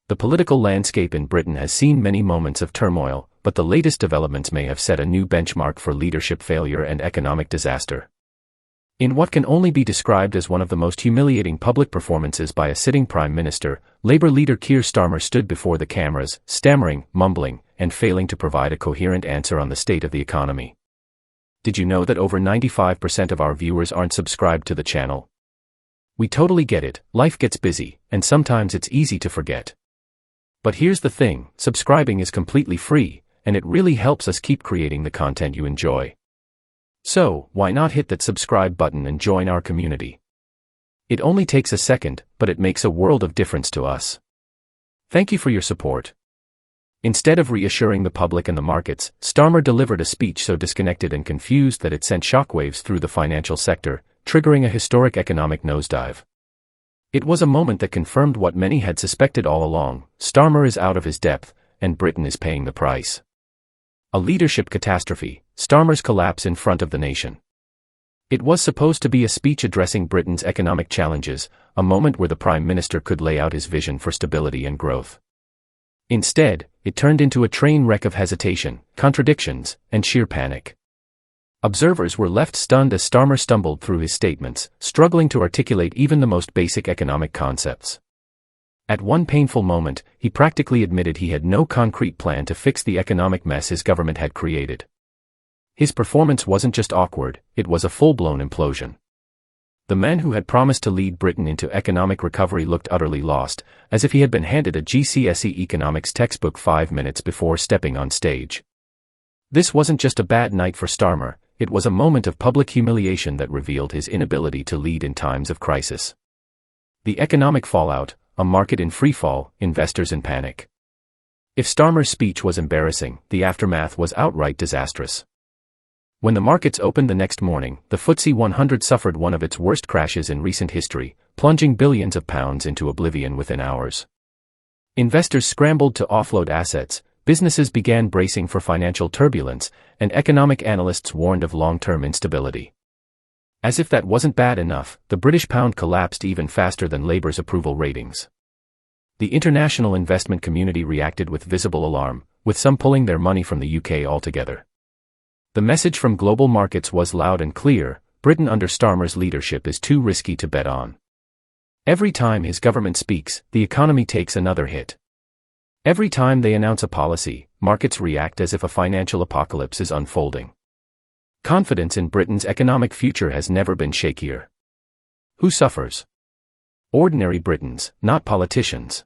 The political landscape in Britain has seen many moments of turmoil, but the latest developments may have set a new benchmark for leadership failure and economic disaster. In what can only be described as one of the most humiliating public performances by a sitting Prime Minister, Labour leader Keir Starmer stood before the cameras, stammering, mumbling, and failing to provide a coherent answer on the state of the economy. Did you know that over 95% of our viewers aren't subscribed to the channel? We totally get it, life gets busy, and sometimes it's easy to forget. But here's the thing, subscribing is completely free, and it really helps us keep creating the content you enjoy. So, why not hit that subscribe button and join our community? It only takes a second, but it makes a world of difference to us. Thank you for your support. Instead of reassuring the public and the markets, Starmer delivered a speech so disconnected and confused that it sent shockwaves through the financial sector, triggering a historic economic nosedive. It was a moment that confirmed what many had suspected all along: Starmer is out of his depth, and Britain is paying the price. A leadership catastrophe, Starmer's collapse in front of the nation. It was supposed to be a speech addressing Britain's economic challenges, a moment where the Prime Minister could lay out his vision for stability and growth. Instead, it turned into a train wreck of hesitation, contradictions, and sheer panic. Observers were left stunned as Starmer stumbled through his statements, struggling to articulate even the most basic economic concepts. At one painful moment, he practically admitted he had no concrete plan to fix the economic mess his government had created. His performance wasn't just awkward, it was a full-blown implosion. The man who had promised to lead Britain into economic recovery looked utterly lost, as if he had been handed a GCSE economics textbook 5 minutes before stepping on stage. This wasn't just a bad night for Starmer, it was a moment of public humiliation that revealed his inability to lead in times of crisis. The economic fallout: a market in freefall, investors in panic. If Starmer's speech was embarrassing, the aftermath was outright disastrous. When the markets opened the next morning, the FTSE 100 suffered one of its worst crashes in recent history, plunging billions of pounds into oblivion within hours. Investors scrambled to offload assets, businesses began bracing for financial turbulence, and economic analysts warned of long-term instability. As if that wasn't bad enough, the British pound collapsed even faster than Labour's approval ratings. The international investment community reacted with visible alarm, with some pulling their money from the UK altogether. The message from global markets was loud and clear: Britain under Starmer's leadership is too risky to bet on. Every time his government speaks, the economy takes another hit. Every time they announce a policy, markets react as if a financial apocalypse is unfolding. Confidence in Britain's economic future has never been shakier. Who suffers? Ordinary Britons, not politicians.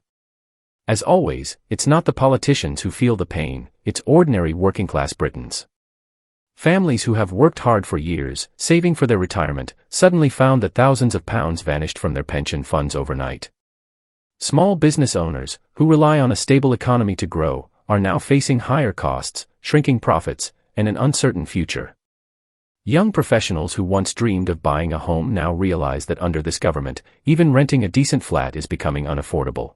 As always, it's not the politicians who feel the pain, it's ordinary working-class Britons. Families who have worked hard for years, saving for their retirement, suddenly found that thousands of pounds vanished from their pension funds overnight. Small business owners, who rely on a stable economy to grow, are now facing higher costs, shrinking profits, and an uncertain future. Young professionals who once dreamed of buying a home now realize that under this government, even renting a decent flat is becoming unaffordable.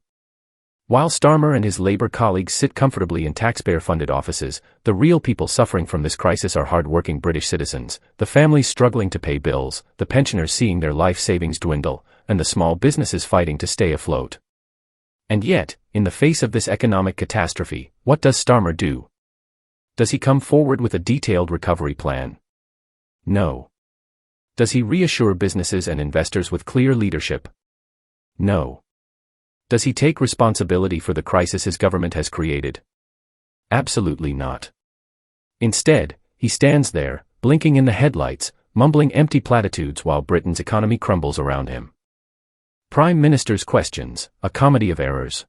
While Starmer and his Labour colleagues sit comfortably in taxpayer-funded offices, the real people suffering from this crisis are hard-working British citizens, the families struggling to pay bills, the pensioners seeing their life savings dwindle, and the small businesses fighting to stay afloat. And yet, in the face of this economic catastrophe, what does Starmer do? Does he come forward with a detailed recovery plan? No. Does he reassure businesses and investors with clear leadership? No. Does he take responsibility for the crisis his government has created? Absolutely not. Instead, he stands there, blinking in the headlights, mumbling empty platitudes while Britain's economy crumbles around him. Prime Minister's questions, a comedy of errors.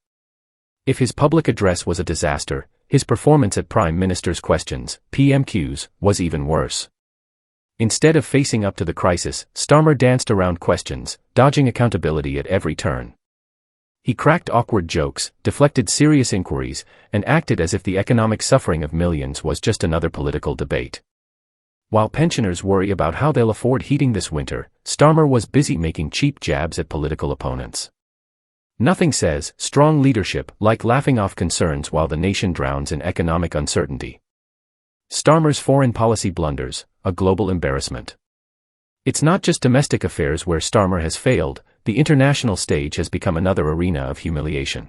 If his public address was a disaster, his performance at Prime Minister's questions, PMQs, was even worse. Instead of facing up to the crisis, Starmer danced around questions, dodging accountability at every turn. He cracked awkward jokes, deflected serious inquiries, and acted as if the economic suffering of millions was just another political debate. While pensioners worry about how they'll afford heating this winter, Starmer was busy making cheap jabs at political opponents. Nothing says strong leadership like laughing off concerns while the nation drowns in economic uncertainty. Starmer's foreign policy blunders, a global embarrassment. It's not just domestic affairs where Starmer has failed, the international stage has become another arena of humiliation.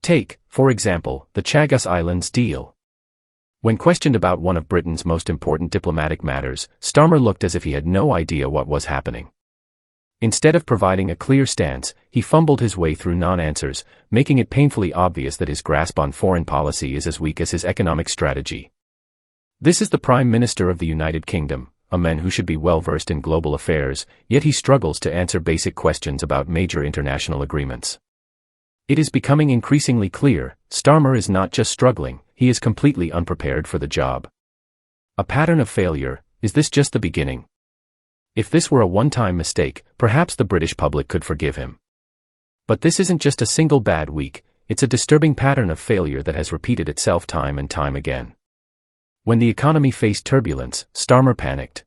Take, for example, the Chagos Islands deal. When questioned about one of Britain's most important diplomatic matters, Starmer looked as if he had no idea what was happening. Instead of providing a clear stance, he fumbled his way through non-answers, making it painfully obvious that his grasp on foreign policy is as weak as his economic strategy. This is the Prime Minister of the United Kingdom, a man who should be well-versed in global affairs, yet he struggles to answer basic questions about major international agreements. It is becoming increasingly clear, Starmer is not just struggling, he is completely unprepared for the job. A pattern of failure. Is this just the beginning? If this were a one-time mistake, perhaps the British public could forgive him. But this isn't just a single bad week, it's a disturbing pattern of failure that has repeated itself time and time again. When the economy faced turbulence, Starmer panicked.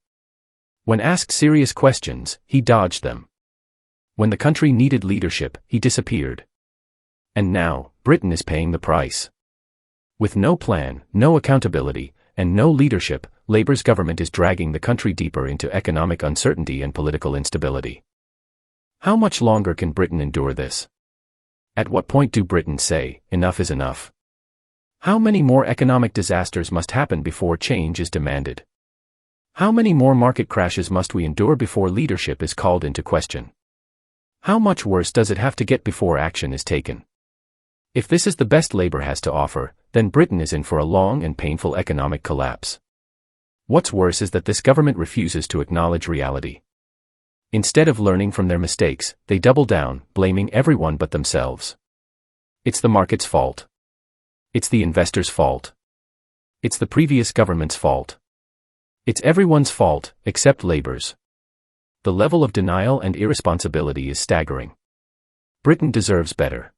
When asked serious questions, he dodged them. When the country needed leadership, he disappeared. And now, Britain is paying the price. With no plan, no accountability, and no leadership, Labour's government is dragging the country deeper into economic uncertainty and political instability. How much longer can Britain endure this? At what point do Britons say, enough is enough? How many more economic disasters must happen before change is demanded? How many more market crashes must we endure before leadership is called into question? How much worse does it have to get before action is taken? If this is the best Labour has to offer, then Britain is in for a long and painful economic collapse. What's worse is that this government refuses to acknowledge reality. Instead of learning from their mistakes, they double down, blaming everyone but themselves. It's the market's fault. It's the investors' fault. It's the previous government's fault. It's everyone's fault, except Labour's. The level of denial and irresponsibility is staggering. Britain deserves better.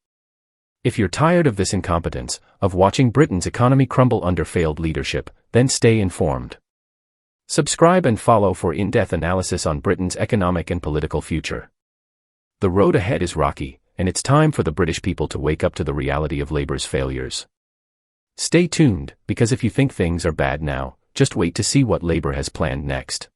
If you're tired of this incompetence, of watching Britain's economy crumble under failed leadership, then stay informed. Subscribe and follow for in-depth analysis on Britain's economic and political future. The road ahead is rocky, and it's time for the British people to wake up to the reality of Labour's failures. Stay tuned, because if you think things are bad now, just wait to see what Labour has planned next.